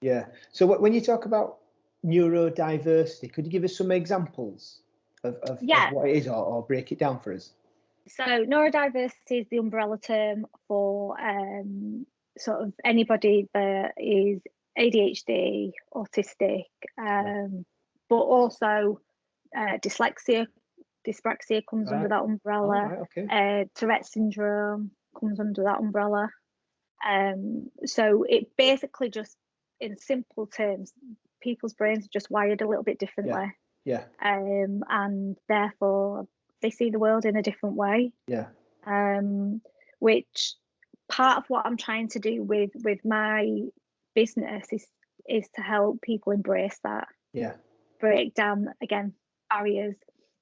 Yeah. So when you talk about neurodiversity, could you give us some examples of Yeah. what it is, or break it down for us? So neurodiversity is the umbrella term for sort of anybody that is ADHD, autistic, but also dyslexia, dyspraxia comes under that umbrella. Oh, right, okay. Tourette syndrome comes under that umbrella. So it basically just, in simple terms, people's brains are just wired a little bit differently. Yeah. And therefore they see the world in a different way. Yeah. Which part of what I'm trying to do with my business is to help people embrace that. Yeah. Break down, again, barriers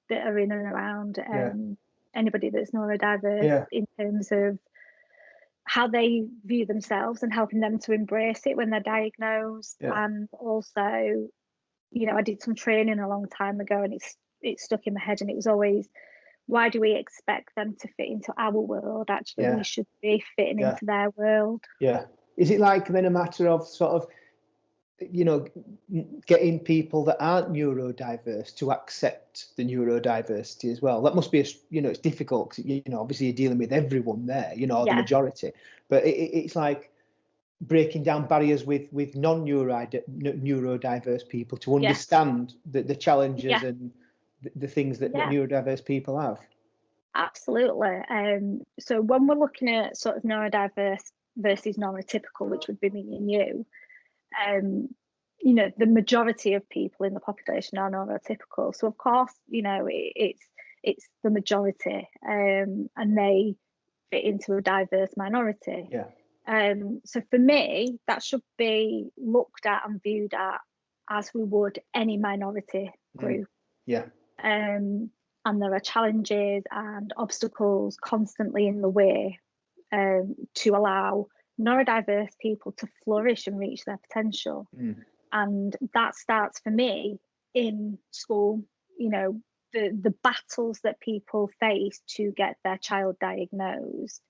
that are in and around anybody that's neurodiverse in terms of how they view themselves and helping them to embrace it when they're diagnosed. And also, you know, I did some training a long time ago, and it stuck in my head, and it was always, why do we expect them to fit into our world? Actually, we should be fitting into their world. Yeah. Is it like then a matter of sort of, you know, getting people that aren't neurodiverse to accept the neurodiversity as well? That must be you know, it's difficult because, you know, obviously you're dealing with everyone there, you know, the majority, but it's like breaking down barriers with neurodiverse people to understand the challenges and the things that neurodiverse people have. Absolutely. So when we're looking at sort of neurodiverse versus neurotypical, which would be me and you, you know, the majority of people in the population are neurotypical. So of course, you know, it's the majority, and they fit into a diverse minority. So for me, that should be looked at and viewed at as we would any minority group. And there are challenges and obstacles constantly in the way to allow neurodiverse people to flourish and reach their potential. And that starts for me in school. You know, the battles that people face to get their child diagnosed.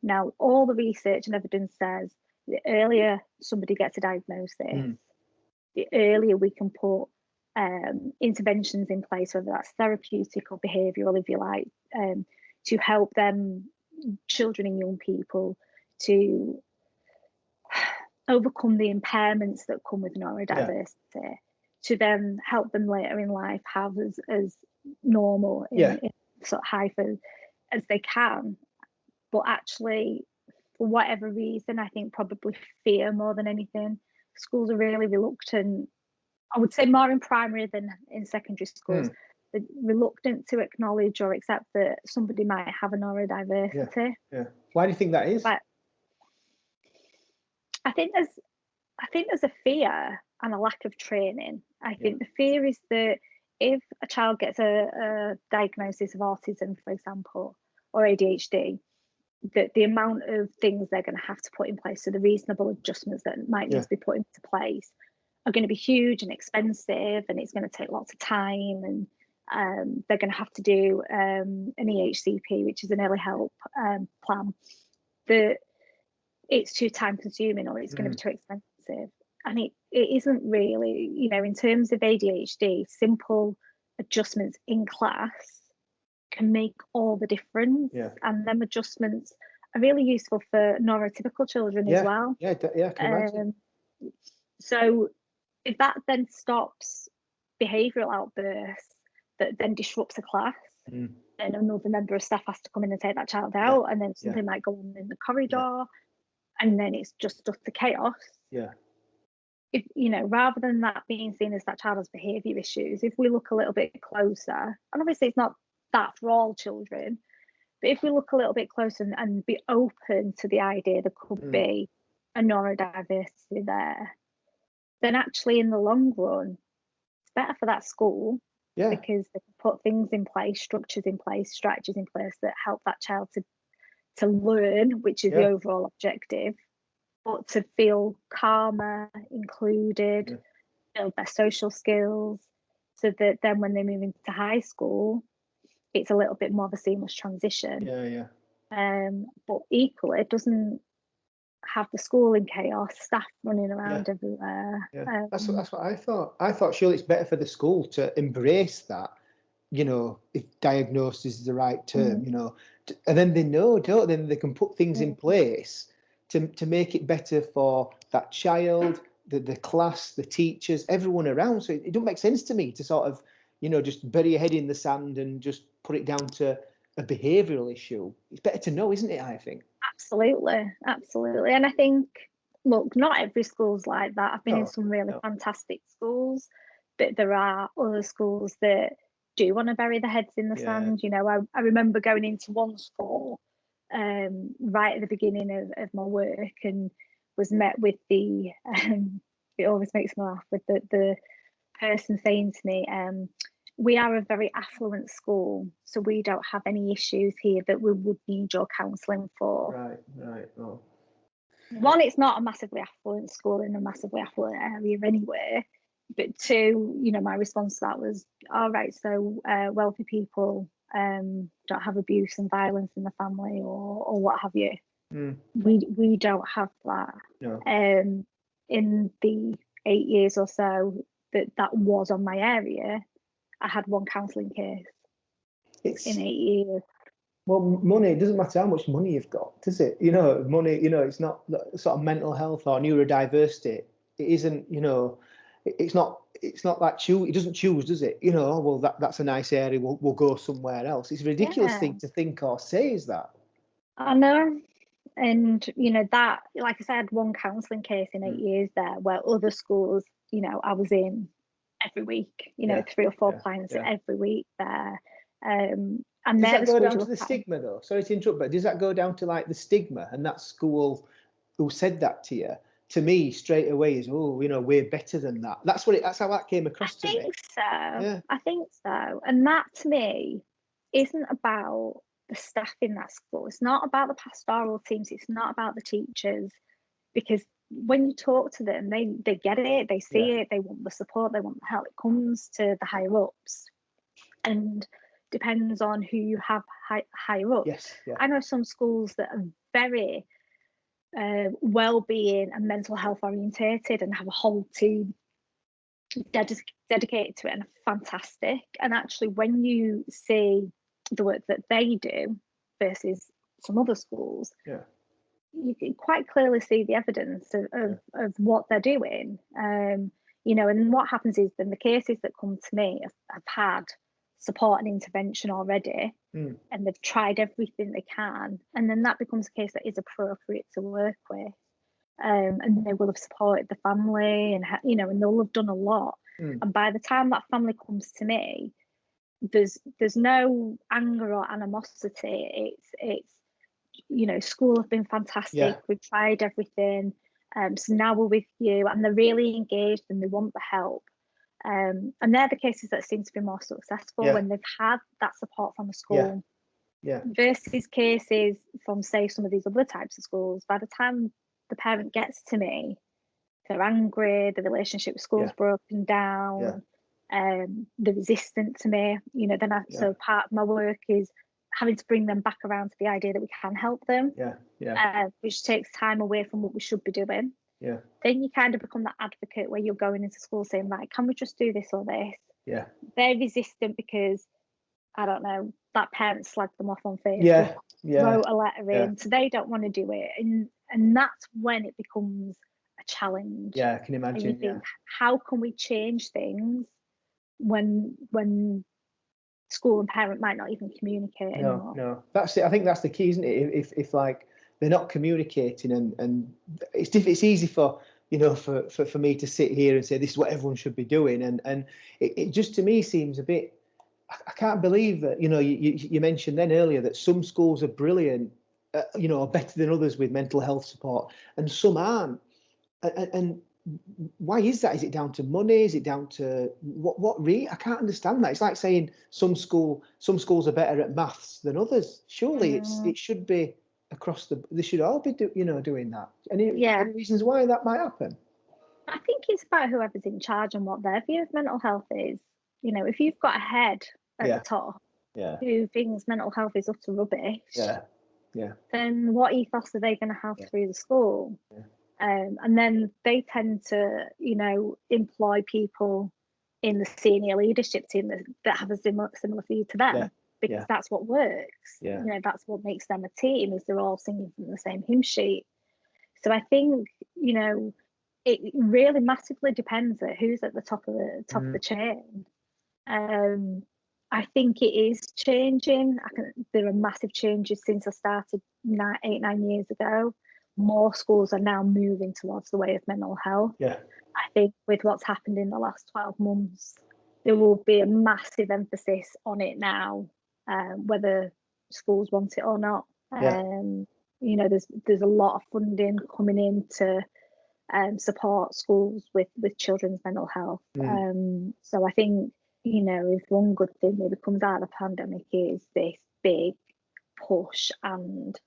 Now, all the research and evidence says the earlier somebody gets a diagnosis, the earlier we can put interventions in place, whether that's therapeutic or behavioural, if you like, to help them, children and young people, to overcome the impairments that come with neurodiversity, to then help them later in life have as normal in sort of high as they can. But actually, for whatever reason, I think probably fear more than anything, schools are really reluctant. I would say more in primary than in secondary schools. They're reluctant to acknowledge or accept that somebody might have a neurodiversity. Why do you think that is? But I think there's a fear and a lack of training. I think the fear is that if a child gets a diagnosis of autism, for example, or ADHD, that the amount of things they're going to have to put in place, so the reasonable adjustments that might need to be put into place, are going to be huge and expensive, and it's going to take lots of time, and they're going to have to do an EHCP, which is an early help plan, that it's too time consuming or it's going to be too expensive. And it isn't really, you know, in terms of ADHD, simple adjustments in class can make all the difference. And them adjustments are really useful for neurotypical children as well. I can imagine. So if that then stops behavioural outbursts that then disrupts a class, then another member of staff has to come in and take that child out, and then something might go on in the corridor, and then it's just utter chaos. If, you know, rather than that being seen as that child has behaviour issues, if we look a little bit closer, and obviously it's not that for all children, but if we look a little bit closer and be open to the idea there could be a neurodiversity there, then actually in the long run, it's better for that school, because they can put things in place, structures in place, strategies in place that help that child to learn, which is the overall objective, but to feel calmer, included, build their social skills, so that then when they move into high school, it's a little bit more of a seamless transition. But equally, it doesn't have the school in chaos, staff running around everywhere. Yeah, that's what I thought. I thought surely it's better for the school to embrace that, you know, if diagnosis is the right term, you know, and then they know, don't they? Then they can put things in place to make it better for that child, the class, the teachers, everyone around. So it don't make sense to me to sort of, you know, just bury your head in the sand and just put it down to a behavioural issue. It's better to know, isn't it, I think? Absolutely. And I think, look, not every school's like that. I've been in some really fantastic schools, but there are other schools that do want to bury their heads in the sand. You know, I remember going into one school right at the beginning of my work, and was met with the it always makes me laugh, with the person saying to me, we are a very affluent school, so we don't have any issues here that we would need your counselling for. Right. Oh. One, it's not a massively affluent school in a massively affluent area anyway. But two, you know, my response to that was, all right, so wealthy people don't have abuse and violence in the family or what have you. We don't have that. No. In the 8 years or so that was on my area, I had one counselling case in 8 years. Well, money, it doesn't matter how much money you've got, does it? You know, money, you know, it's not sort of mental health or neurodiversity. It isn't, you know, it's not like it doesn't choose, does it? You know, well, that's a nice area, we'll go somewhere else. It's a ridiculous thing to think or say, is that? I know. And, you know, that, like I said, one counselling case in 8 years there, where other schools, you know, I was in every week, you know, 3 or 4 clients every week there. And does that go down to the stigma, though? Sorry to interrupt, but does that go down to like the stigma and that school who said that to you? To me, straight away is, oh, you know, we're better than that. That's how that came across to me. I think so. Yeah. I think so. And that to me isn't about the staff in that school. It's not about the pastoral teams. It's not about the teachers, because when you talk to them, they get it, they see it, they want the support, they want the help. It comes to the higher ups, and depends on who you have higher up. I know some schools that are very well-being and mental health orientated and have a whole team dedicated to it and are fantastic. And actually, when you see the work that they do versus some other schools, you can quite clearly see the evidence of what they're doing. You know, and what happens is then the cases that come to me have had support and intervention already, and they've tried everything they can, and then that becomes a case that is appropriate to work with, and they will have supported the family, and you know, and they'll have done a lot. And by the time that family comes to me, there's no anger or animosity. It's you know, school have been fantastic, we've tried everything, so now we're with you, and they're really engaged and they want the help. And they're the cases that seem to be more successful when they've had that support from the school, versus cases from, say, some of these other types of schools. By the time the parent gets to me, they're angry, the relationship with school's broken down, they're resistant to me. You know, then so part of my work is having to bring them back around to the idea that we can help them, which takes time away from what we should be doing. Then you kind of become that advocate where you're going into school saying, right, can we just do this or this? They're resistant because, I don't know, that parent slagged them off on Facebook, wrote a letter in, so they don't want to do it. And that's when it becomes a challenge. I can imagine. And you think, how can we change things when school and parent might not even communicate anymore? No, that's it. I think that's the key, isn't it? If like they're not communicating, and it's easy for, you know, for me to sit here and say this is what everyone should be doing, and it just to me seems a bit, I can't believe that, you know, you mentioned then earlier that some schools are brilliant, you know, better than others with mental health support, and some aren't. And why is that? Is it down to money? Is it down to what really? I can't understand that. It's like saying some schools are better at maths than others. Surely it should be across they should all be doing that. Any reasons why that might happen? I think it's about whoever's in charge and what their view of mental health is. You know, if you've got a head at the top who thinks mental health is utter rubbish, then what ethos are they going to have through the school? And then they tend to, you know, employ people in the senior leadership team that have a similar view to them, because that's what works. You know, that's what makes them a team, is they're all singing from the same hymn sheet. So I think, you know, it really massively depends at who's at the top of the chain. I think it is changing. There are massive changes since I started 9 years ago. More schools are now moving towards the way of mental health. I think with what's happened in the last 12 months, there will be a massive emphasis on it now, whether schools want it or not. You know, there's a lot of funding coming in to support schools with children's mental health. So I think, you know, if one good thing maybe comes out of the pandemic is this big push and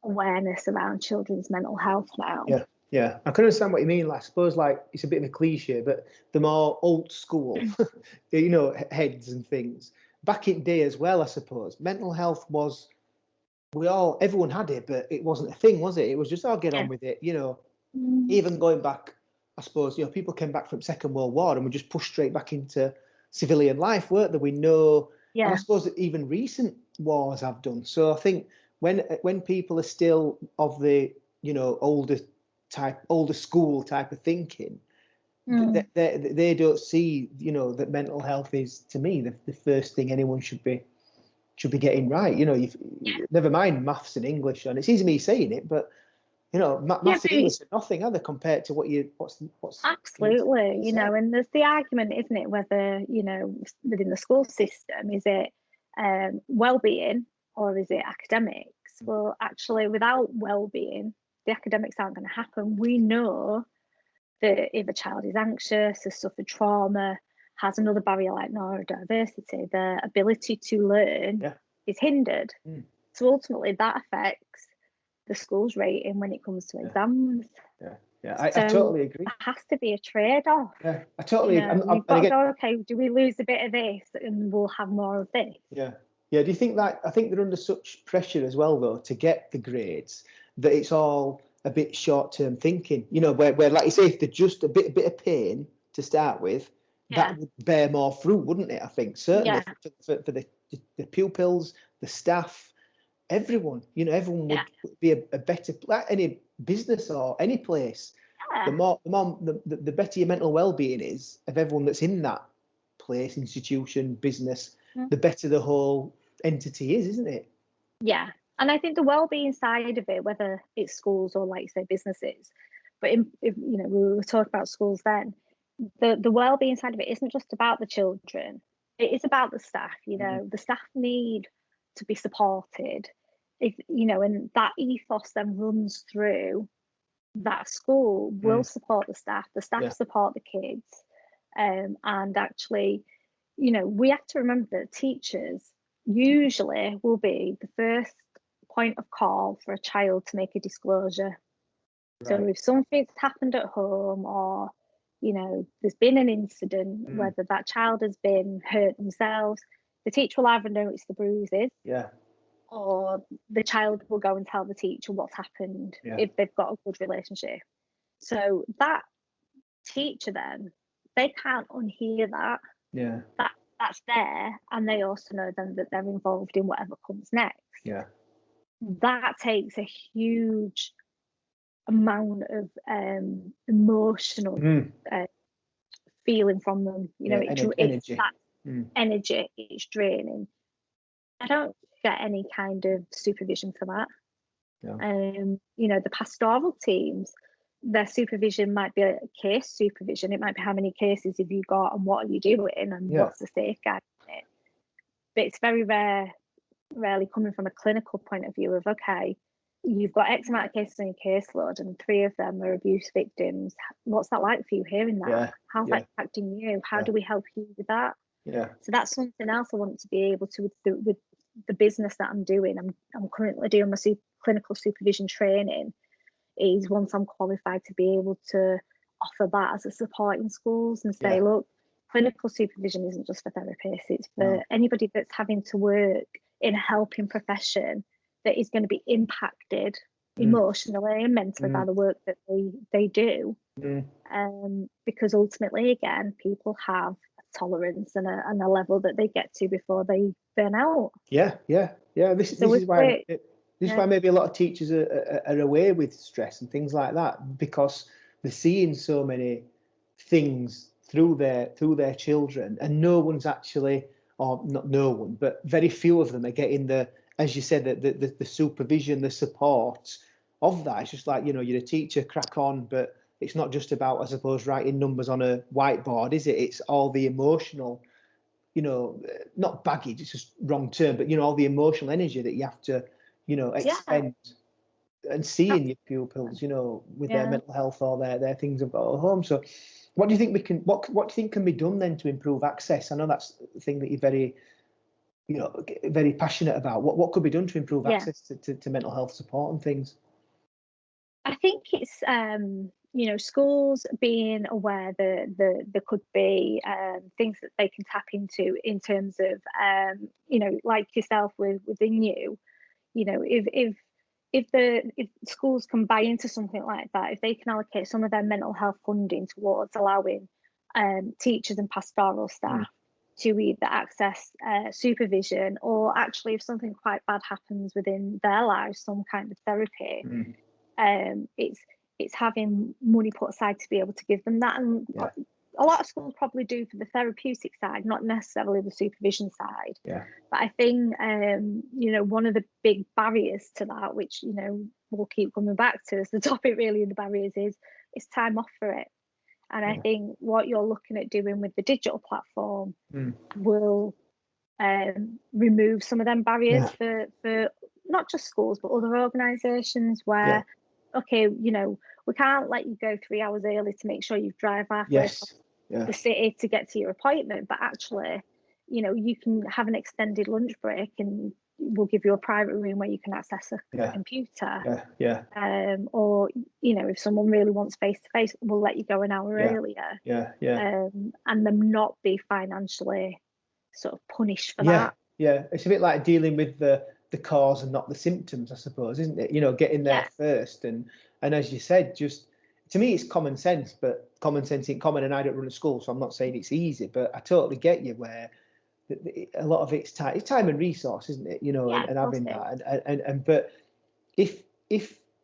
awareness around children's mental health now. I can understand what you mean. Like, I suppose, like, it's a bit of a cliche, but the more old school, you know, heads and things back in day as well, I suppose mental health was, everyone had it, but it wasn't a thing, was it? It was just, I'll get on with it, you know. Even going back, I suppose, you know, people came back from Second World War and were just pushed straight back into civilian life, weren't they? We know, and I suppose that even recent wars have done. So I think when people are still of the, you know, older school type of thinking, they don't see, you know, that mental health is, to me, the first thing anyone should be getting right. You know, never mind maths and English, and it's easy me saying it, but you know, maths and English are nothing, are they, compared to what's absolutely, you know. And there's the argument, isn't it, whether, you know, within the school system, is it well-being or is it academics? Well, actually, without well-being, the academics aren't going to happen. We know that if a child is anxious, has suffered trauma, has another barrier like neurodiversity, their ability to learn is hindered. So ultimately, that affects the school's rating when it comes to exams. I totally agree. There has to be a trade-off. I totally agree. We've got to go, okay, do we lose a bit of this and we'll have more of this? Do you think that, I think they're under such pressure as well, though, to get the grades, that it's all a bit short-term thinking, you know, where like you say, if they're just a bit of pain to start with, that would bear more fruit, wouldn't it? I think certainly for the pupils, the staff, everyone, you know, everyone would be a better, like any business or any place. The better your mental well-being is of everyone that's in that place, institution, business, the better the whole entity is, isn't it? And I think the well-being side of it, whether it's schools or, like you say, businesses, but if you know, we were talking about schools then, the well-being side of it isn't just about the children, it is about the staff. You know, the staff need to be supported, if you know, and that ethos then runs through that school. Will support the staff support the kids, and actually, you know, we have to remember that teachers usually will be the first point of call for a child to make a disclosure. So if something's happened at home, or, you know, there's been an incident, whether that child has been hurt themselves, the teacher will either notice the bruises, or the child will go and tell the teacher what's happened if they've got a good relationship. So that teacher then, they can't unhear that. That's there, and they also know then that they're involved in whatever comes next. That takes a huge amount of emotional feeling from them. You know, it's that energy, it's draining. I don't get any kind of supervision for that. You know, the pastoral teams, their supervision might be a case supervision. It might be how many cases have you got and what are you doing and what's the safeguard in it. But it's very rarely coming from a clinical point of view of, okay, you've got X amount of cases on your caseload and 3 of them are abuse victims. What's that like for you hearing that? How's that impacting you? How do we help you with that? So that's something else I want to be able to, with the business that I'm doing. I'm currently doing my clinical supervision training, is once I'm qualified to be able to offer that as a support in schools and say, look, clinical supervision isn't just for therapists, it's for anybody that's having to work in a helping profession that is going to be impacted emotionally and mentally by the work that they do. Because ultimately, again, people have a tolerance and a level that they get to before they burn out. This is why maybe a lot of teachers are away with stress and things like that, because they're seeing so many things through their children, and no one's actually, or not no one, but very few of them are getting the, as you said, the supervision, the support of that. It's just like, you're a teacher, crack on, but it's not just about, I suppose, writing numbers on a whiteboard, is it? It's all the emotional, not baggage, it's just wrong term, but all the emotional energy that you have to, expend, and seeing your pupils, with their mental health or their things have got at home. So what do you think what do you think can be done then to improve access? I know that's the thing that you're very, very passionate about. What could be done to improve access to mental health support and things? I think it's schools being aware that there could be things that they can tap into in terms of like yourself within you, if schools can buy into something like that, if they can allocate some of their mental health funding towards allowing teachers and pastoral staff to either access supervision, or actually, if something quite bad happens within their lives, some kind of therapy, it's having money put aside to be able to give them that. And a lot of schools probably do for the therapeutic side, not necessarily the supervision side. But I think one of the big barriers to that, which we'll keep coming back to as the topic really, and the barriers is time off for it. And I think what you're looking at doing with the digital platform will remove some of them barriers for not just schools but other organisations where okay, we can't let you go 3 hours early to make sure you drive halfway across the city to get to your appointment, but actually you can have an extended lunch break and we'll give you a private room where you can access a computer. Or if someone really wants face to face, we'll let you go an hour earlier. And them not be financially sort of punished for that. It's a bit like dealing with the cause and not the symptoms, I suppose, isn't it? Getting there first, and as you said, just to me it's common sense, but common sense ain't common, and I don't run a school, so I'm not saying it's easy, but I totally get you where a lot of it's time and resource, isn't it? And having that, and but if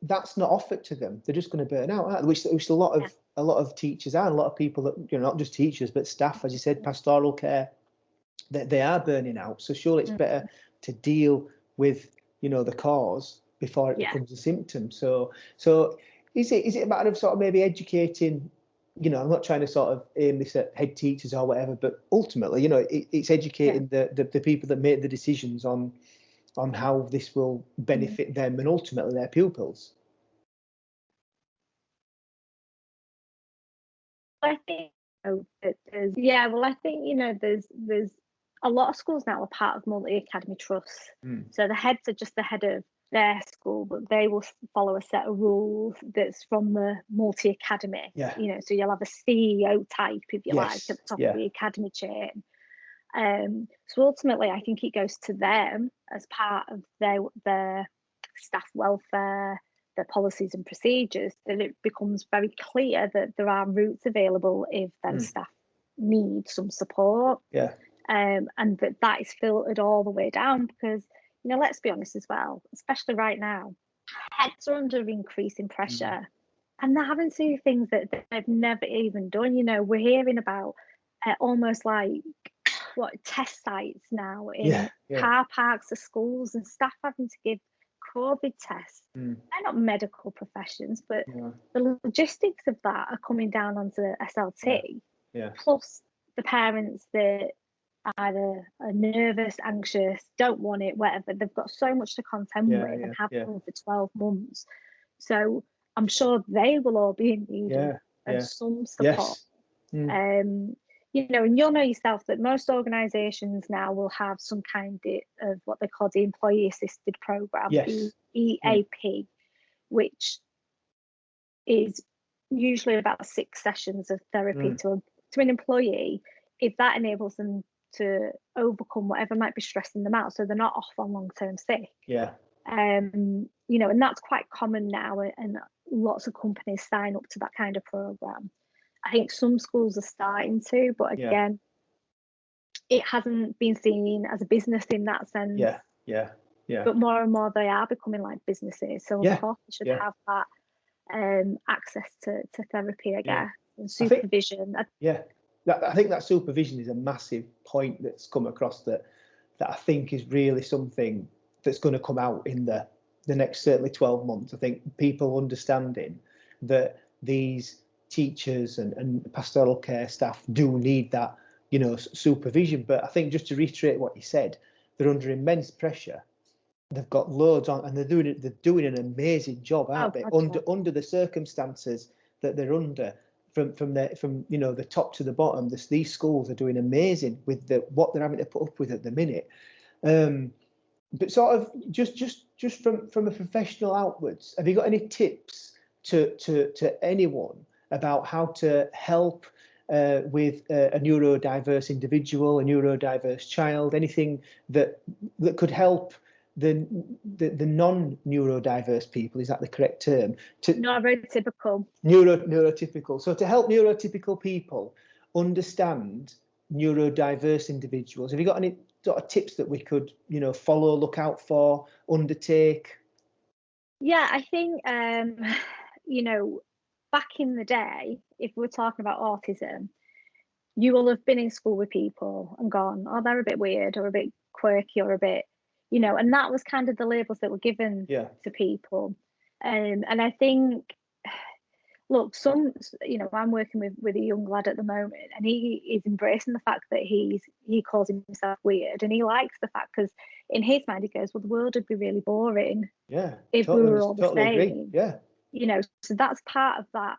that's not offered to them, they're just going to burn out, aren't they? Which a lot of teachers are, and a lot of people that not just teachers but staff, as you said, pastoral care, that they are burning out. So surely it's better to deal with the cause before it becomes a symptom. So is it a matter of sort of maybe educating? I'm not trying to sort of aim this at head teachers or whatever, but ultimately, it's educating the people that make the decisions on how this will benefit them and ultimately their pupils. I think there's a lot of schools now are part of multi-academy trusts. So the heads are just the head of their school, but they will follow a set of rules that's from the multi-academy. So you'll have a CEO type, if you like, at the top of the academy chain. So ultimately, I think it goes to them as part of their staff welfare, their policies and procedures, that it becomes very clear that there are routes available if them staff need some support. And that is filtered all the way down, because let's be honest as well, especially right now, heads are under increasing pressure and they're having to do things that they've never even done. We're hearing about almost like test sites now in car parks of schools, and staff having to give COVID tests. They're not medical professions, but the logistics of that are coming down onto SLT. Plus the parents that either are nervous, anxious, don't want it, whatever. They've got so much to contend with and have done for 12 months. So I'm sure they will all be in need of some support. And you'll know yourself that most organisations now will have some kind of what they call the Employee Assisted Programme, EAP, which is usually about 6 sessions of therapy to an employee, if that enables them to overcome whatever might be stressing them out, so they're not off on long-term sick. You know, and that's quite common now, and lots of companies sign up to that kind of program. I think some schools are starting to, but again, it hasn't been seen as a business in that sense. Yeah. But more and more they are becoming like businesses. So of course they should have that access to therapy, I guess, and supervision. I think that supervision is a massive point that's come across that I think is really something that's going to come out in the next certainly 12 months. I think people understanding that these teachers and pastoral care staff do need that, you know, supervision. But I think, just to reiterate what you said, they're under immense pressure. They've got loads on, and they're doing an amazing job, aren't they? Under the circumstances that they're under, from you know, the top to the bottom. These schools are doing amazing with what they're having to put up with at the minute. But sort of just from a professional outwards, have you got any tips to anyone about how to help with a neurodiverse individual, a neurodiverse child, anything that could help the non-neurodiverse people? Is that the correct term? Neurotypical. Neurotypical. So to help neurotypical people understand neurodiverse individuals, have you got any sort of tips that we could, you know, follow, look out for, undertake? Yeah, I think you know, back in the day, if we're talking about autism, you will have been in school with people and gone, oh, they're a bit weird or a bit quirky or a bit, you know, and that was kind of the labels that were given to people. And I think, look, you know, I'm working with a young lad at the moment, and he is embracing the fact that he calls himself weird, and he likes the fact, because in his mind he goes, well, the world would be really boring if we were all the same. Agree. You know, so that's part of that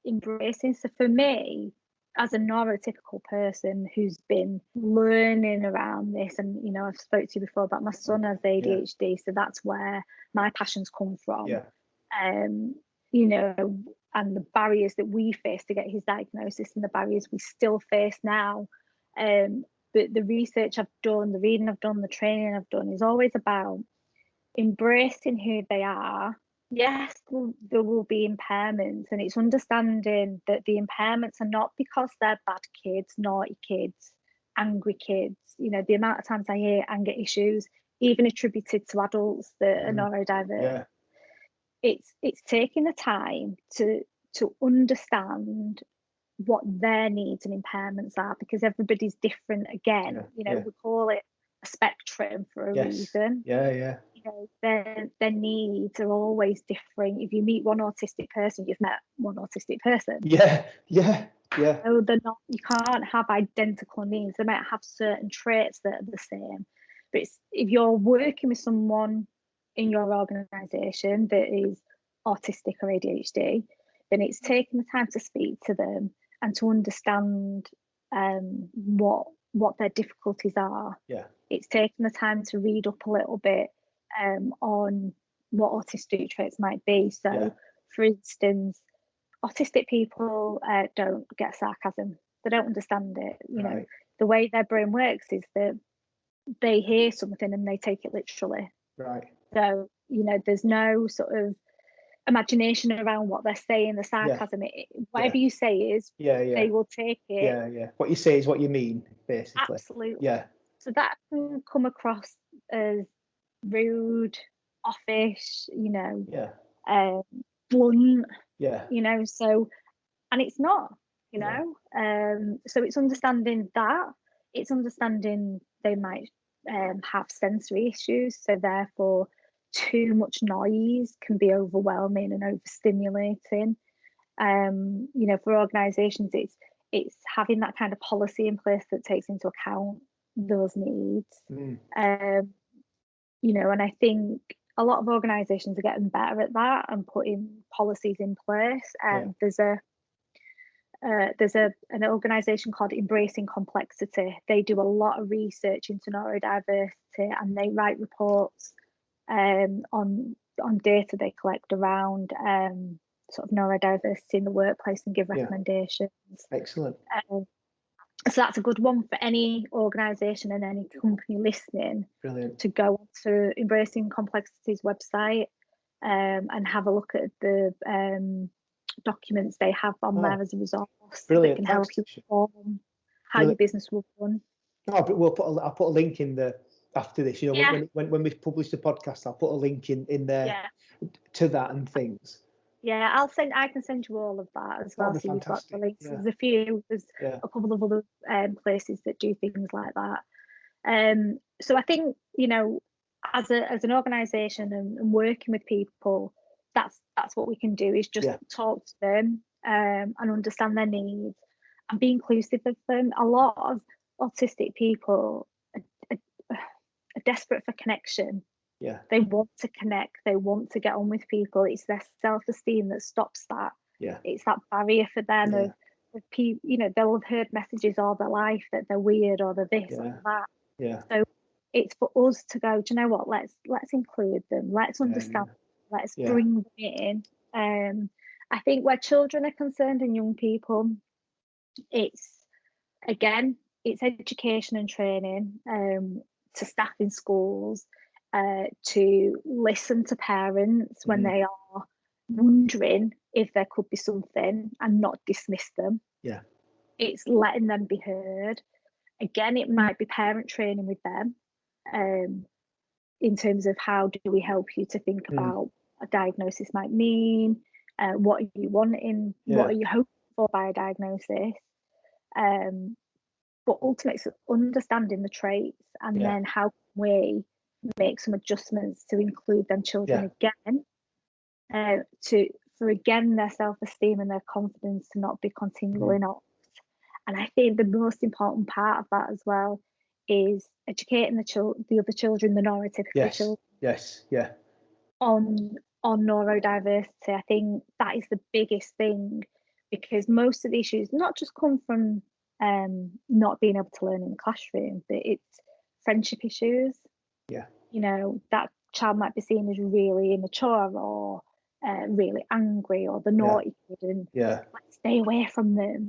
embracing. So for me, as a neurotypical person who's been learning around this, and you know, I've spoke to you before about my son has ADHD, so that's where my passions come from. You know, and the barriers that we face to get his diagnosis, and the barriers we still face now. But the research I've done, the reading I've done, the training I've done is always about embracing who they are. Yes, there will be impairments, and it's understanding that the impairments are not because they're bad kids, naughty kids, angry kids. You know, the amount of times I hear anger issues, even attributed to adults that are neurodiverse. It's taking the time to understand what their needs and impairments are, because everybody's different. Again, you know, we call it a spectrum for a reason. You know, their needs are always different. If you meet one autistic person, you've met one autistic person. So they're not, you can't have identical needs. They might have certain traits that are the same. But if you're working with someone in your organisation that is autistic or ADHD, then it's taking the time to speak to them and to understand what their difficulties are. It's taking the time to read up a little bit on what autistic traits might be. So, for instance, autistic people don't get sarcasm. They don't understand it. You know, the way their brain works is that they hear something and they take it literally. So, you know, there's no sort of imagination around what they're saying, the sarcasm. Whatever you say is, they will take it. What you say is what you mean, basically. Absolutely. So that can come across as rude, offish, you know, blunt, you know, so, and it's not, you know, so it's understanding that, it's understanding they might have sensory issues, so therefore too much noise can be overwhelming and overstimulating. You know, for organisations, it's having that kind of policy in place that takes into account those needs. You know, and I think a lot of organisations are getting better at that and putting policies in place. There's an organisation called Embracing Complexity. They do a lot of research into neurodiversity, and they write reports on data they collect around sort of neurodiversity in the workplace and give recommendations. Excellent. So that's a good one for any organisation and any company listening. Brilliant. To go to Embracing Complexity's website and have a look at the documents they have on there as a resource. Brilliant. That can help you form how your business will run. No, but I'll put a link in the after this. You know, when we publish the podcast, I'll put a link in there to that and things. Yeah, I can send you all of that as well, so you've got the links. Yeah. There's a couple of other places that do things like that. So I think, you know, as an organisation and working with people, that's what we can do, is just talk to them and understand their needs and be inclusive of them. A lot of autistic people are desperate for connection. Yeah, they want to connect, they want to get on with people. It's their self-esteem that stops that. Yeah, it's that barrier for them of people, you know, they'll have heard messages all their life that they're weird or they're this or that. Yeah, so it's for us to go, do you know what, let's include them, let's understand them, let's bring them in. I think where children are concerned and young people, it's education and training to staff in schools, to listen to parents when they are wondering if there could be something and not dismiss them. Yeah, it's letting them be heard. Again, it might be parent training with them in terms of how do we help you to think about a diagnosis might mean, what are you wanting, what are you hoping for by a diagnosis, but ultimately it's understanding the traits and then how can we make some adjustments to include them children again, for their self-esteem and their confidence to not be continually knocked. And I think the most important part of that as well is educating the other children, the neurotypical children, on neurodiversity. I think that is the biggest thing, because most of the issues not just come from not being able to learn in the classroom, but it's friendship issues. You know, that child might be seen as really immature or really angry or the naughty kid, and let's stay away from them.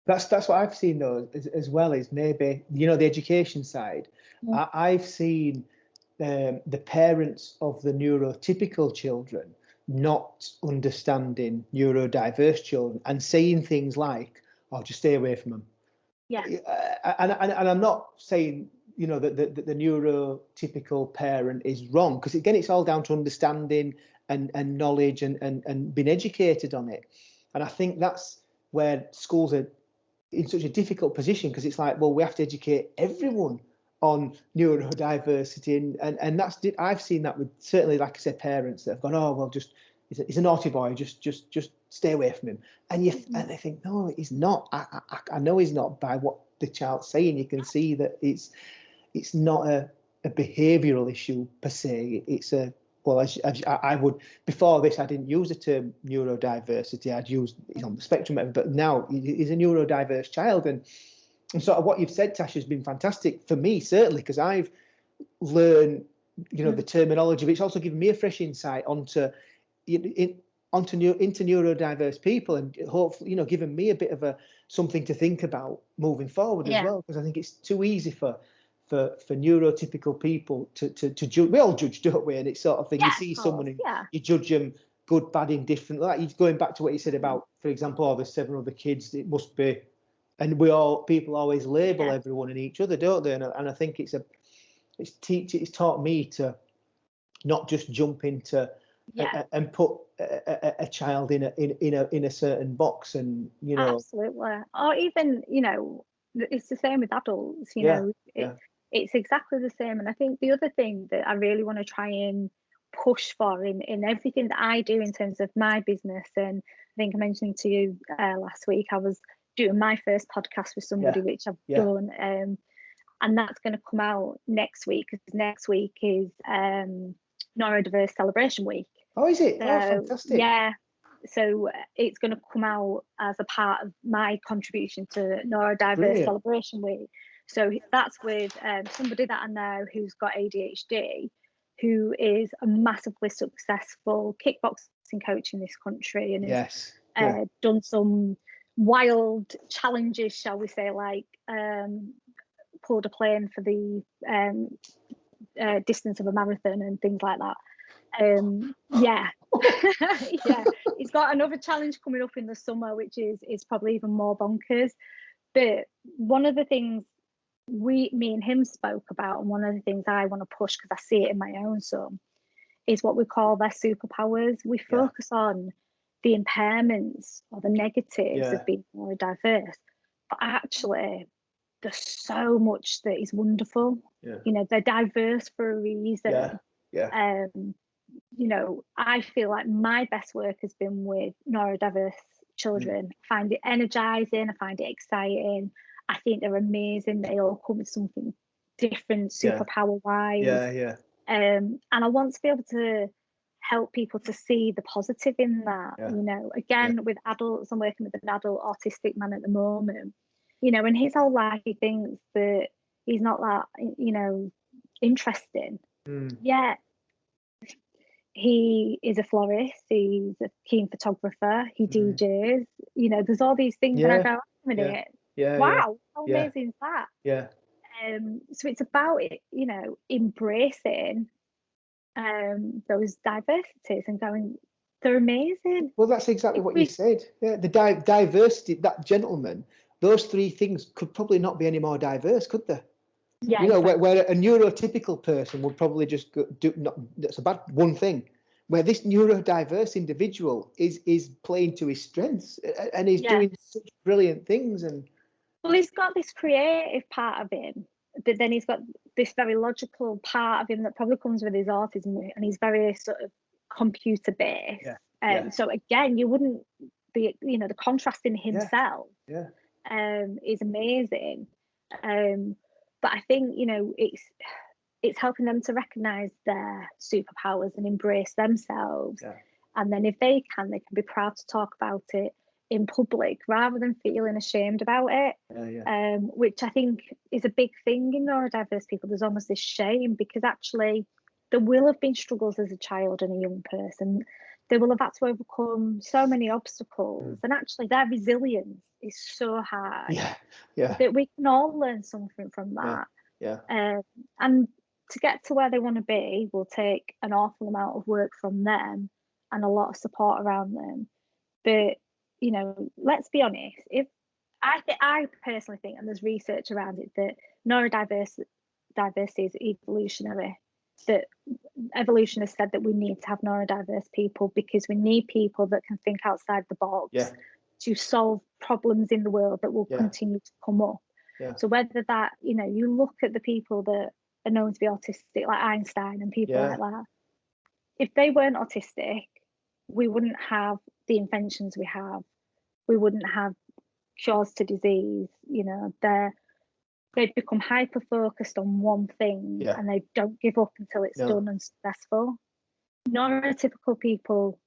That's what I've seen though, as well as maybe, you know, the education side. I've seen the parents of the neurotypical children not understanding neurodiverse children and saying things like, "Oh, just stay away from them." And I'm not saying, you know, that the neurotypical parent is wrong, because again, it's all down to understanding and knowledge and being educated on it. And I think that's where schools are in such a difficult position, because it's like, well, we have to educate everyone on neurodiversity, and that's, I've seen that with, certainly, like I said, parents that have gone, oh well, just he's a naughty boy, just stay away from him. And and they think, no, he's not. I know he's not, by what the child's saying. You can see that it's not a behavioural issue per se. It's a, well, I would, before this, I didn't use the term neurodiversity. I'd used, he's on the spectrum, but now he's a neurodiverse child. And sort of what you've said, Tasha, has been fantastic for me, certainly, because I've learned, you know, the terminology, but it's also given me a fresh insight into neurodiverse people, and hopefully, you know, given me a bit of something to think about moving forward as well, because I think it's too easy for neurotypical people to judge. We all judge, don't we? And it's sort of thing, you see someone and you judge them good, bad, indifferent. Like, you're going back to what you said about, for example, oh, there's 7 other kids, it must be, and people always label everyone and each other, don't they? And I think it's taught me to not just jump into and put a child in a certain box, and, you know, absolutely. Or even, you know, it's the same with adults, you know. It's exactly the same. And I think the other thing that I really want to try and push for in everything that I do in terms of my business, and I think I mentioned to you last week, I was doing my first podcast with somebody, which I've done, and that's going to come out next week, because next week is Neurodiverse Celebration Week. Oh, is it? So, oh, fantastic. Yeah. So it's going to come out as a part of my contribution to Neurodiverse Celebration Week. So that's with somebody that I know who's got ADHD, who is a massively successful kickboxing coach in this country, and has done some wild challenges, shall we say, like pulled a plane for the distance of a marathon and things like that. Yeah. Yeah, he's got another challenge coming up in the summer, which is probably even more bonkers. But one of the things me and him spoke about, and one of the things I want to push, because I see it in my own son, is what we call their superpowers. We focus on the impairments or the negatives of being more diverse, but actually there's so much that is wonderful. You know, they're diverse for a reason. You know, I feel like my best work has been with neurodiverse children. I find it energizing, I find it exciting, I think they're amazing. They all come with something different, superpower wise. And I want to be able to help people to see the positive in that. You know, again, with adults, I'm working with an adult autistic man at the moment, you know, and his whole life he thinks that he's not that, you know, interesting. Yet he is a florist, he's a keen photographer, he DJs, you know, there's all these things that I go, wait a minute, wow, how amazing is that? So it's about it, you know, embracing those diversities and going, they're amazing. Well, that's exactly what you said. Yeah, the diversity, that gentleman, those three things could probably not be any more diverse, could they? Yeah, you know, where a neurotypical person would probably just that's a bad one thing, where this neurodiverse individual is playing to his strengths and he's doing such brilliant things. And well, he's got this creative part of him, but then he's got this very logical part of him that probably comes with his autism, and he's very sort of computer based. So again, you wouldn't be, you know, the contrast in himself is amazing. But I think, you know, it's helping them to recognise their superpowers and embrace themselves. And then if they can be proud to talk about it in public rather than feeling ashamed about it, which I think is a big thing in neurodiverse people. There's almost this shame, because actually there will have been struggles as a child and a young person. They will have had to overcome so many obstacles, and actually their resilience is so high that we can all learn something from that. And to get to where they want to be will take an awful amount of work from them and a lot of support around them. But, you know, let's be honest, if I personally think, and there's research around it, that neurodiversity is evolutionary, that evolution has said that we need to have neurodiverse people because we need people that can think outside the box to solve problems in the world that will continue to come up. So whether that, you know, you look at the people that are known to be autistic, like Einstein and people like that, if they weren't autistic, we wouldn't have the inventions we have. We wouldn't have cures to disease. You know, they've become hyper focused on one thing and they don't give up until it's done and successful. Neurotypical people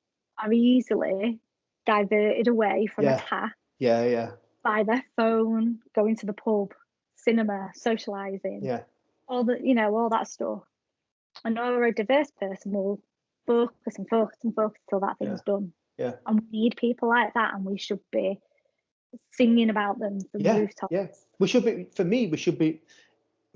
are easily diverted away from a task by their phone, going to the pub, cinema, socializing, all the, you know, all that stuff. A neurodiverse person will focus and focus and focus till that thing's done. And we need people like that, and we should be singing about them from the rooftops. We should be, for me, we should be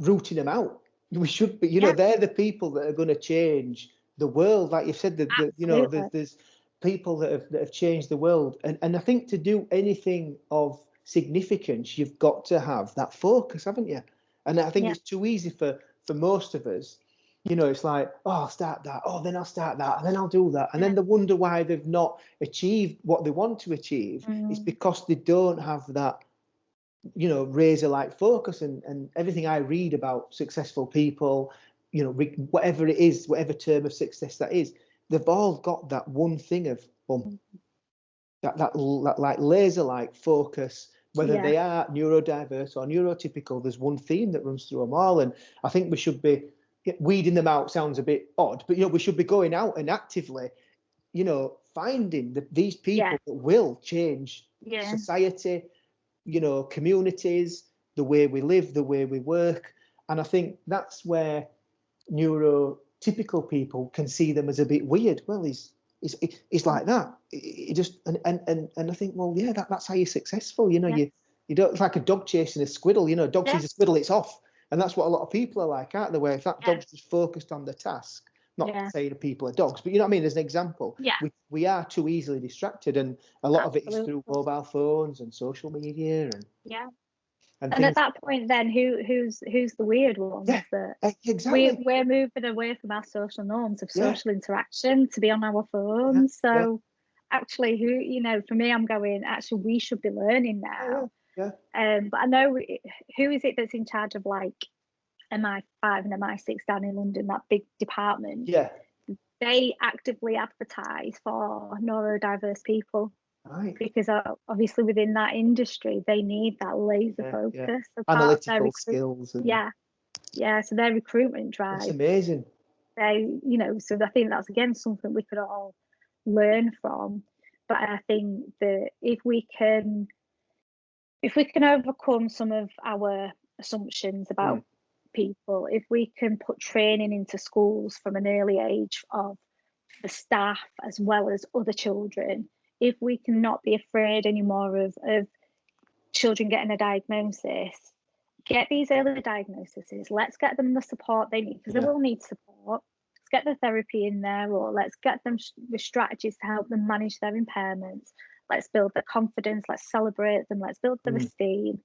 rooting them out. We should be, you know, they're the people that are going to change the world. Like you said, you know, there's people that have changed the world. And I think to do anything of significance, you've got to have that focus, haven't you? And I think it's too easy for most of us. You know, it's like, oh, I'll start that. Oh, then I'll start that. And then I'll do that. And then they wonder why they've not achieved what they want to achieve. It's because they don't have that, you know, razor-like focus. And everything I read about successful people, you know, whatever it is, whatever term of success that is, they've all got that one thing of that like laser-like focus. Whether they are neurodiverse or neurotypical, there's one theme that runs through them all. And I think we should be weeding them out. Sounds a bit odd, but, you know, we should be going out and actively, you know, finding these people that will change society, you know, communities, the way we live, the way we work. And I think that's where neurotypical people can see them as a bit weird. Well, he's It's like that. It just and I think, well, yeah, that's how you're successful. You know, you don't, it's like a dog chasing a squirrel. You know, a dog sees a squirrel, it's off, and that's what a lot of people are like, aren't they? Where if that dog's just focused on the task, not saying people are dogs, but you know what I mean. As an example, we are too easily distracted, and a lot of it is through mobile phones and social media and at that point, then who's the weird ones? Exactly. We're moving away from our social norms of social interaction to be on our phones. So actually, for me, I'm going, actually, we should be learning now. But I know, who is it that's in charge of like MI5 and MI6 down in London, that big department? They actively advertise for neurodiverse people. Right. Because obviously within that industry, they need that laser focus. Analytical skills. So their recruitment drive. It's amazing. So I think that's again something we could all learn from. But I think that if we can overcome some of our assumptions about people, if we can put training into schools from an early age of the staff as well as other children, if we can not be afraid anymore of children getting a diagnosis, get these early diagnoses, let's get them the support they need, because they will need support. Let's get the therapy in there, or let's get them with strategies to help them manage their impairments. Let's build their confidence, let's celebrate them, let's build their esteem.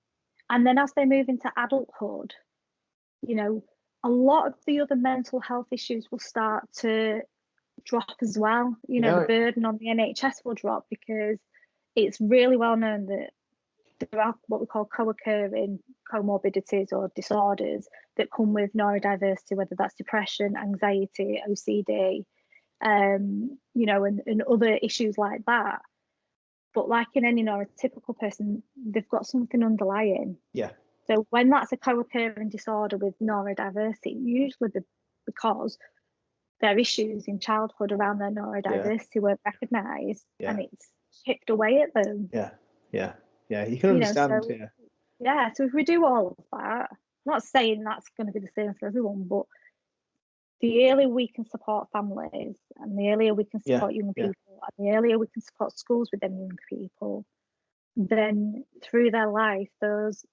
And then as they move into adulthood, a lot of the other mental health issues will start to drop as well. The burden on the NHS will drop, because it's really well known that there are what we call co-occurring comorbidities or disorders that come with neurodiversity, whether that's depression, anxiety, OCD, and other issues like that. But like in any neurotypical person, they've got something underlying. So when that's a co-occurring disorder with neurodiversity, usually because their issues in childhood around their neurodiversity were recognised and it's chipped away at them. You can understand. So if we do all of that, I'm not saying that's going to be the same for everyone, but the earlier we can support families, and the earlier we can support young people, and the earlier we can support schools with them young people, then through their life, those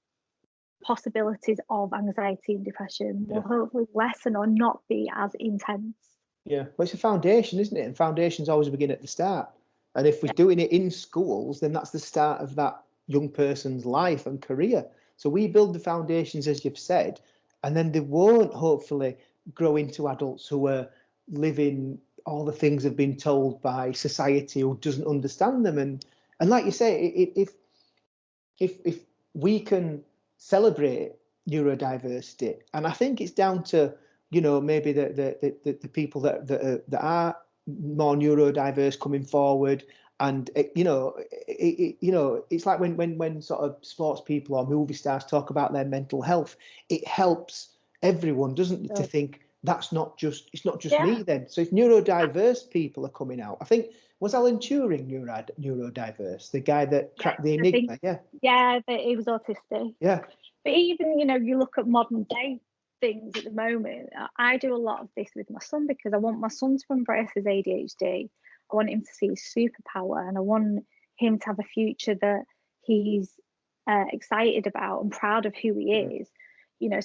possibilities of anxiety and depression will hopefully lessen or not be as intense. Well, it's a foundation, isn't it? And foundations always begin at the start. And if we're doing it in schools, then that's the start of that young person's life and career. So we build the foundations, as you've said, and then they won't hopefully grow into adults who are living all the things they've been told by society, who doesn't understand them. And like you say, if we can celebrate neurodiversity, and I think it's down to maybe the people that are more neurodiverse coming forward, and it's like when sort of sports people or movie stars talk about their mental health, it helps everyone, doesn't it, to think it's not just me then. So if neurodiverse people are coming out, I think, was Alan Turing neurodiverse, the guy that cracked the enigma? But he was autistic. But even you look at modern day things at the moment. I do a lot of this with my son, because I want my son to embrace his ADHD. I want him to see his superpower, and I want him to have a future that he's excited about and proud of who he is.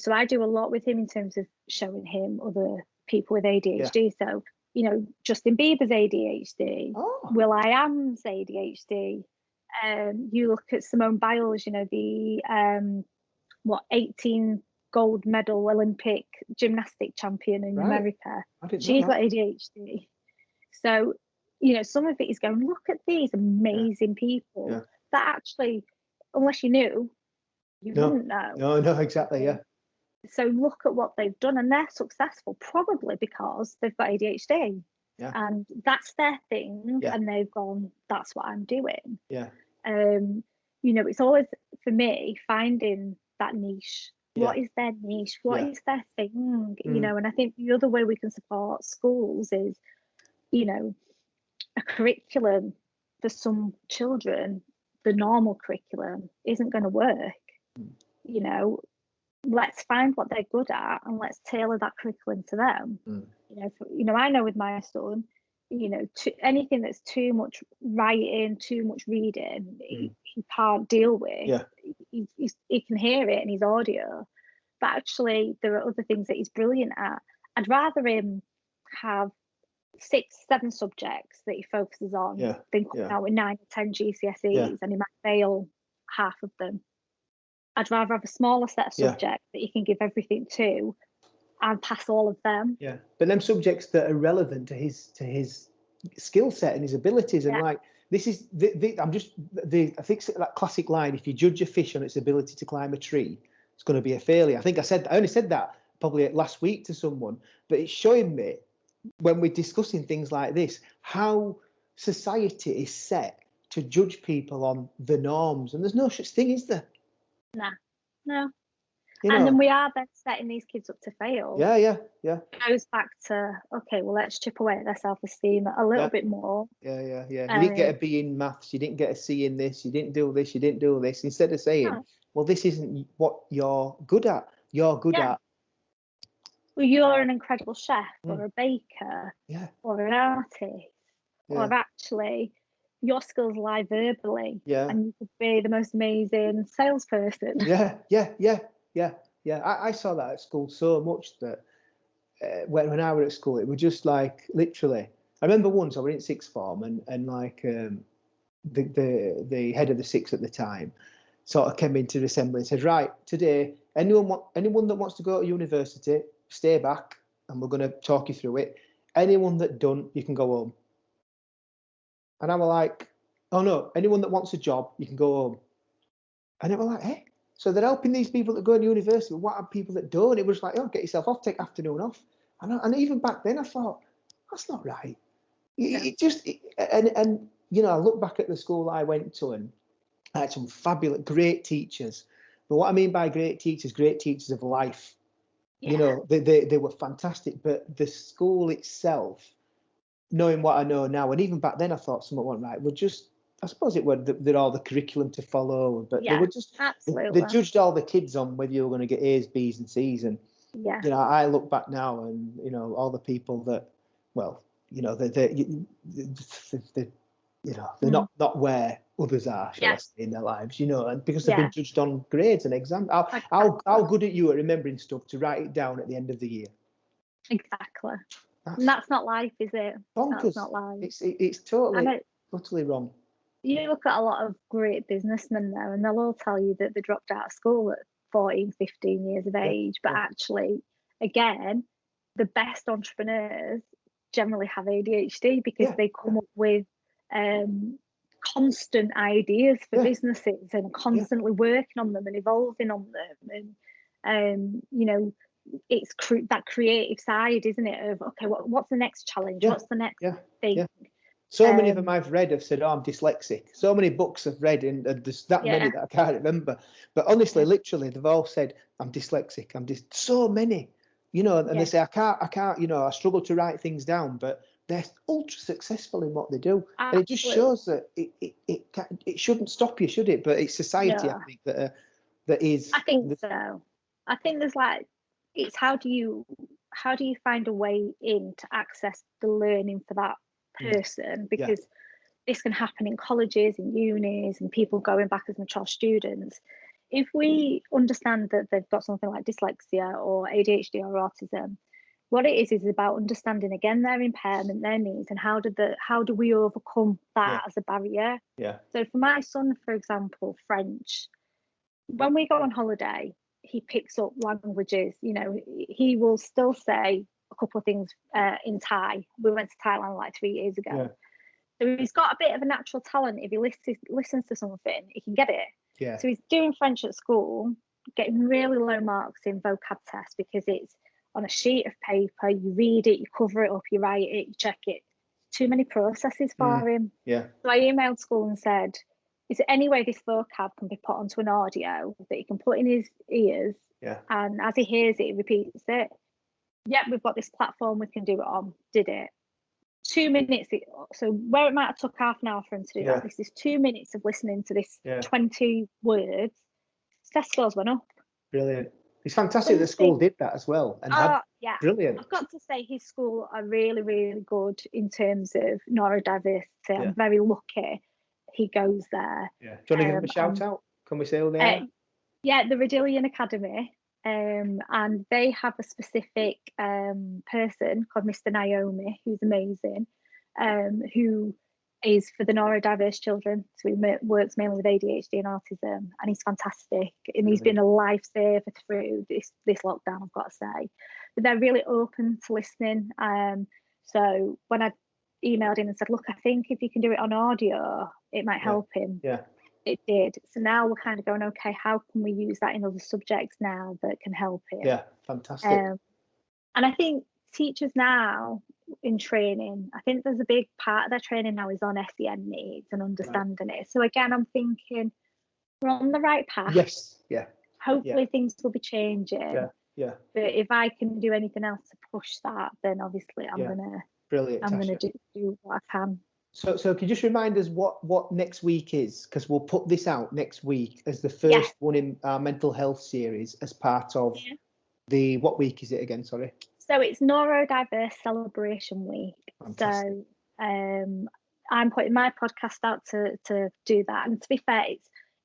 So I do a lot with him in terms of showing him other people with ADHD. So Justin Bieber's ADHD, will.i.am's ADHD. You look at Simone Biles, the 18 gold medal Olympic gymnastic champion in America. She's got ADHD. So, some of it is going, look at these amazing people that actually, unless you knew, you wouldn't know. No, exactly, So look at what they've done, and they're successful probably because they've got ADHD. And that's their thing, and they've gone, that's what I'm doing. It's always, for me, finding that niche. What is their niche? What is their thing? And I think the other way we can support schools is, a curriculum for some children, the normal curriculum isn't going to work. Let's find what they're good at and let's tailor that curriculum to them. I know with my son, anything that's too much writing, too much reading, he can't deal with. He can hear it in his audio, but actually there are other things that he's brilliant at. I'd rather him have 6-7 subjects that he focuses on than come out with 9 or 10 GCSEs and he might fail half of them. I'd rather have a smaller set of subjects that he can give everything to and pass all of them. Yeah, but them subjects that are relevant to his skill set and his abilities, and like this is I think that classic line: if you judge a fish on its ability to climb a tree, it's going to be a failure. I only said that probably last week to someone, but it's showing me when we're discussing things like this how society is set to judge people on the norms, and there's no such thing, is there? No. And then we are then setting these kids up to fail. Yeah. It goes back to, okay, well, let's chip away at their self-esteem a little bit more. Yeah. You didn't get a B in maths, you didn't get a C in this, you didn't do this, you didn't do this. Instead of saying, well, this isn't what you're good at. You're good at. Well, you're an incredible chef or a baker or an artist or actually your skills lie verbally and you could be the most amazing salesperson. I saw that at school so much that when I was at school, it was just like literally. I remember once I was in sixth form and like the head of the sixth at the time sort of came into the assembly and said, right, today anyone that wants to go to university, stay back and we're going to talk you through it. Anyone that don't, you can go home. And I was like, oh no, anyone that wants a job, you can go home. And it was like, hey. So they're helping these people that go to university. What are people that don't? It was like, oh, get yourself off, take afternoon off. And even back then I thought, that's not right. And I look back at the school I went to and I had some fabulous, great teachers. But what I mean by great teachers of life. They were fantastic. But the school itself, knowing what I know now, and even back then I thought something wasn't right, were just, I suppose it were they're all the curriculum to follow, but they were just they judged all the kids on whether you were going to get A's, B's, and C's. And I look back now, and all the people that, well, they're not where others are, shall I say, in their lives, and because they've been judged on grades and exams. How good are you at remembering stuff to write it down at the end of the year? Exactly. And that's not life, is it? Bonkers. That's not life. It's totally wrong. You look at a lot of great businessmen now, and they'll all tell you that they dropped out of school at 14, 15 years of age. But actually, again, the best entrepreneurs generally have ADHD because they come up with constant ideas for businesses and constantly working on them and evolving on them. And, it's that creative side, isn't it? Of, okay, what's the next challenge? What's the next thing? Yeah. So many of them I've read have said, oh, I'm dyslexic. So many books I've read, and there's that many that I can't remember. But honestly, literally, they've all said, I'm dyslexic. So many, and they say, I can't, I struggle to write things down, but they're ultra successful in what they do. Absolutely. And it just shows that it shouldn't stop you, should it? But it's society, I think, that is. I think so. I think there's it's how do you find a way in to access the learning for that person, because this can happen in colleges and unis and people going back as mature students. If we understand that they've got something like dyslexia or ADHD or autism, what it is about understanding again their impairment, their needs, and how do we overcome that as a barrier. So for my son, for example, French, when we go on holiday, he picks up languages. He will still say a couple of things in Thai. We went to Thailand like 3 years ago. So he's got a bit of a natural talent. If he listens to something, he can get it. So he's doing French at school, getting really low marks in vocab tests because it's on a sheet of paper. You read it, you cover it up, you write it, you check it. Too many processes for him. So I emailed school and said, is there any way this vocab can be put onto an audio that he can put in his ears? And as he hears it, he repeats it. Yep, we've got this platform we can do it on. Did it. 2 minutes. So where it might have took half an hour for him to do that, this is 2 minutes of listening to this 20 words. Test scores went up. Brilliant. It's fantastic the school did that as well, and yeah, brilliant. I've got to say his school are really, really good in terms of neurodiversity. I'm very lucky he goes there. Yeah. Do you want to give him a shout out? Can we say who they are? Yeah, the Resilient Academy. And they have a specific person called Mr. Naomi, who's amazing, who is for the neurodiverse children. So he works mainly with ADHD and autism, and he's fantastic. And he's been a lifesaver through this lockdown, I've got to say. But they're really open to listening. So when I emailed him and said, look, I think if you can do it on audio, it might help him. Yeah. It did. So now we're kind of going, okay, how can we use that in other subjects now that can help him? Yeah, fantastic. And I think teachers now in training, I think there's a big part of their training now is on SEN needs and understanding it. So again, I'm thinking we're on the right path. Yes, yeah. Hopefully things will be changing. Yeah. But if I can do anything else to push that, then obviously I'm gonna do what I can. So can you just remind us what next week is? Because we'll put this out next week as the first one in our mental health series as part of the, what week is it again? Sorry. So it's Neurodiverse Celebration Week. Fantastic. So I'm putting my podcast out to do that. And to be fair,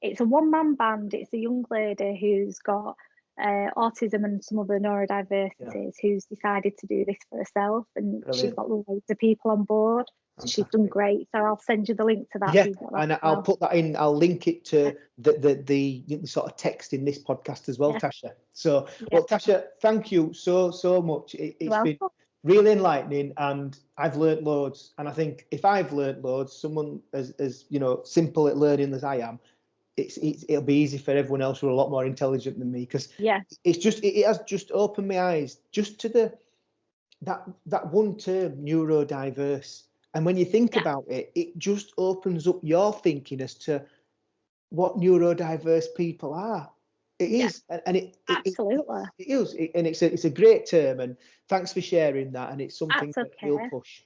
it's a one-man band. It's a young lady who's got autism and some other neurodiversities who's decided to do this for herself, and she's got loads of people on board. So she's done great. So I'll send you the link to that. Yeah, and I'll put that in. I'll link it to the sort of text in this podcast as well, Tasha. So, well, Tasha, thank you so much. It's been really enlightening, and I've learnt loads. And I think if I've learnt loads, someone as simple at learning as I am, it'll be easy for everyone else who are a lot more intelligent than me, because it has just opened my eyes just to that one term, neurodiverse. And when you think about it, it just opens up your thinking as to what neurodiverse people are. It is, and it absolutely it is, and it's a great term. And thanks for sharing that. And it's something that we'll push.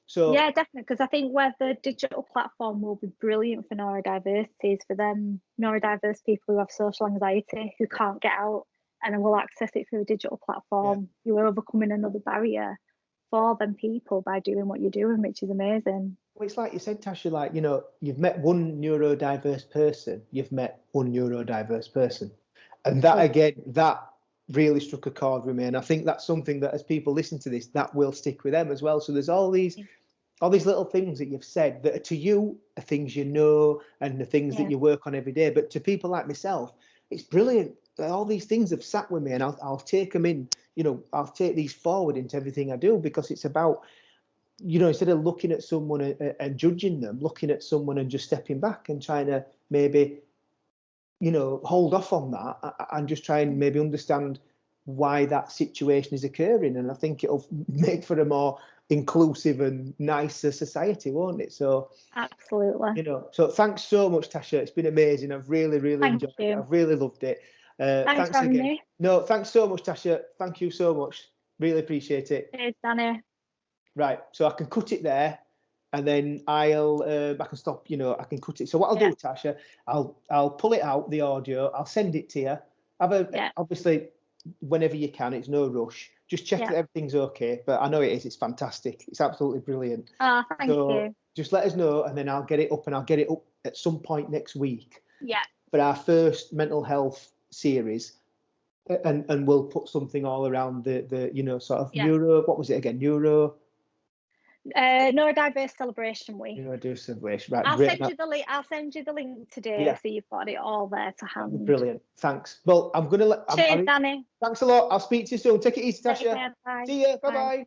So yeah, definitely, because I think where the digital platform will be brilliant for neurodiversity is for them neurodiverse people who have social anxiety, who can't get out, and will access it through a digital platform. You're overcoming another barrier for them people by doing what you're doing, which is amazing. Well, it's like you said, Tasha, like, you've met one neurodiverse person, and that again, that really struck a chord with me. And I think that's something that as people listen to this, that will stick with them as well. So there's all these little things that you've said that are, to you, are things you know and the things that you work on every day. But to people like myself, it's brilliant. All these things have sat with me, and I'll take them in. I'll take these forward into everything I do, because it's about, instead of looking at someone and judging them, looking at someone and just stepping back and trying to maybe, hold off on that and just try and maybe understand why that situation is occurring. And I think it'll make for a more inclusive and nicer society, won't it? So absolutely. So thanks so much, Tasha. It's been amazing. I've really enjoyed it. I've really loved it. Thanks for having me. No, thanks so much, Tasha. Thank you so much. Really appreciate it. Cheers, Danny. Right, so I can cut it there, and then I can stop. I can cut it. So what I'll do, Tasha, I'll pull it out, the audio. I'll send it to you. Obviously, whenever you can. It's no rush. Just check that everything's okay. But I know it is. It's fantastic. It's absolutely brilliant. Oh, thank you. Just let us know, and then I'll get it up, and I'll get it up at some point next week. Yeah. For our first mental health series, and we'll put something all around the sort of neuro. What was it again? Neurodiverse Celebration Week. Neurodiverse Celebration. Right. I'll send you the link today, so you've got it all there to hand. Brilliant. Thanks. Well, I'm gonna let. Cheers, Danny. Thanks a lot. I'll speak to you soon. Take it easy, Tasha. Bye. See you. Bye bye.